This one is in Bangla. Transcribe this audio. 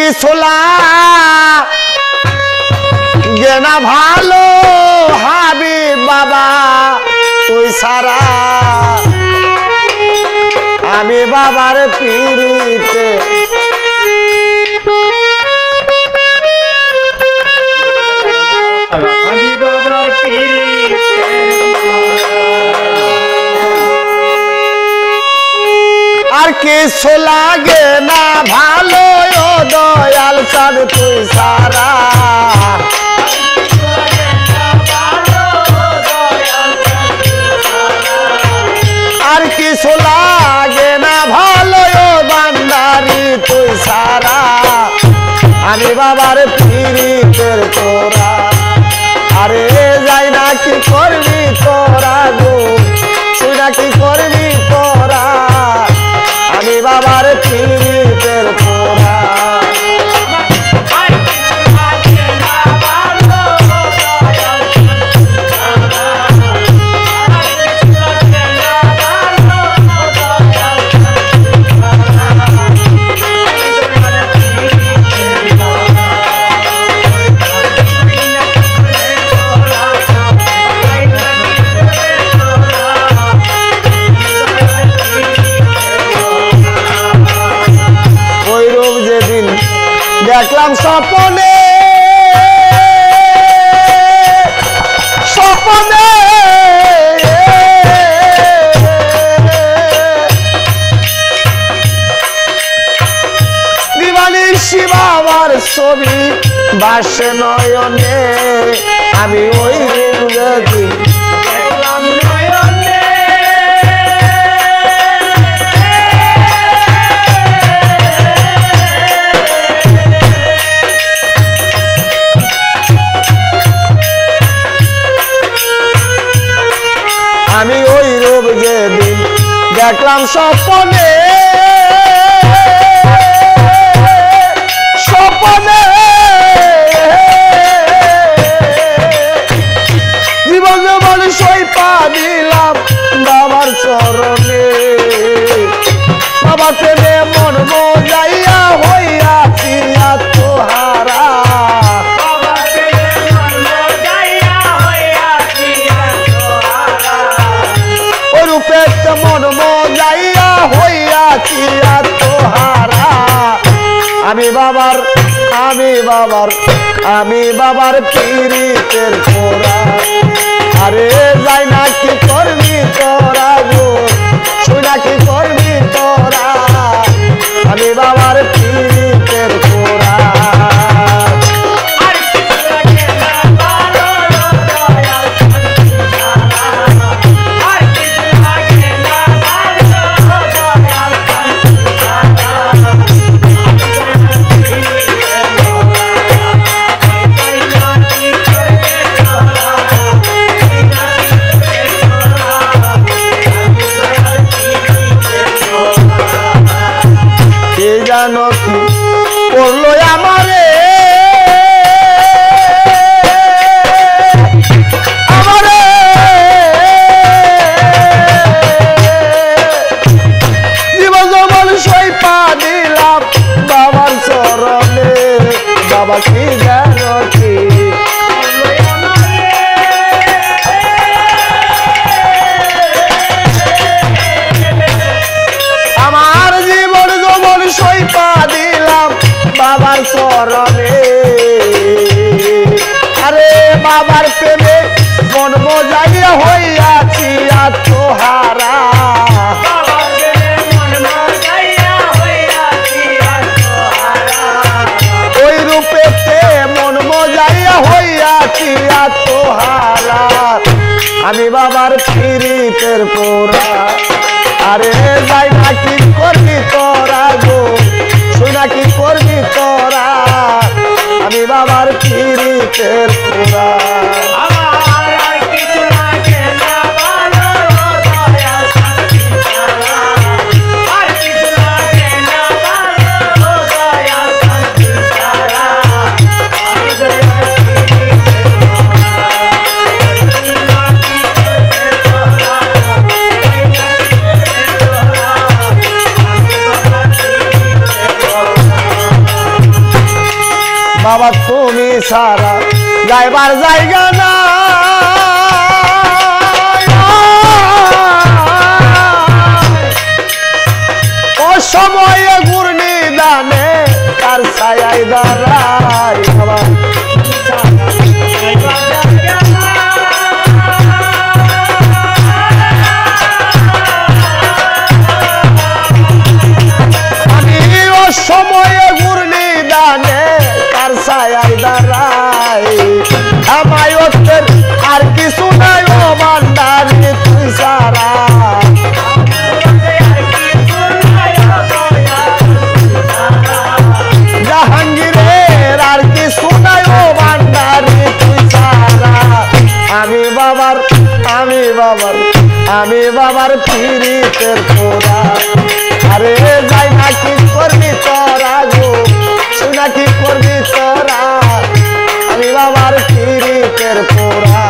কিছু লাগে না ভালো হাবিব বাবা তুই সারা আমি বাবার পিড়িতে আর কিছু লাগে না ভালো ও দয়াল চাঁদ তুই সারা আর কিছু লাগে না ভালো ও বান্দারি তুই সারা আমি বাবার পিড়িতের তোরা আরে যাই না কি করবি তোরা গো তুই না কি করবি তোরা আমি বাবার পিড়িতের তোরা দেখলাম স্বপ্নে স্বপ্নে দিবানিশি বাবার ছবি বাসে নয়নে আমি ওই দেখি আমি ওই রূপ যেদিন দেখলাম স্বপ্নে স্বপ্নে জীবন জীবন সইপা দিলাম বাবার চরণে বাবা প্রেমে মন মজাইয়া হইয়াছি আত্মহারা মন মজাইয়া হইয়াছি আত্মহারা আমি বাবার পিড়িতের তোরা আরে যাই না কি করবি তোরা গো শুই না কি করবি তোরা আমি বাবার পিড়িতের তোরা জানো কি করলো আমারে আমারে জীবন জীবন সইপা দিলাম বাবার চরণে বাবা কি জানো কি সইপা দিলাম বাবার চরণে আরে বাবার প্রেমে মন মজাইয়া হইয়াছি আত্মহারা ওই রূপেতে মন মজাইয়া হইয়াছি আত্মহারা আমি বাবার পিড়িতের পোরা আরে যাই না কি করবি তোরা গো শুই না কি করবি তোরা আমি বাবার পিড়িতের পোরা বাবা তুমি সারা যাইবার জায়গা না সময়ে ঘূর্ণি দানে তার ছায়ায় দাঁড়াই বাবা আমি ও সময়ে ঘূর্ণি দানে তার ছায়ায় দাঁড়াই আমায় আর কিছু নাই ও বান্দারি তুই সারা জাহাঙ্গীরের আর কিছু নাই ও বান্দারি তুই সারা আমি বাবার পিরিতের পোড়া আরে যাই না কি করবি তোরা গো তুই না কি করবি তোরা আমি বাবার পিরিতের পোড়া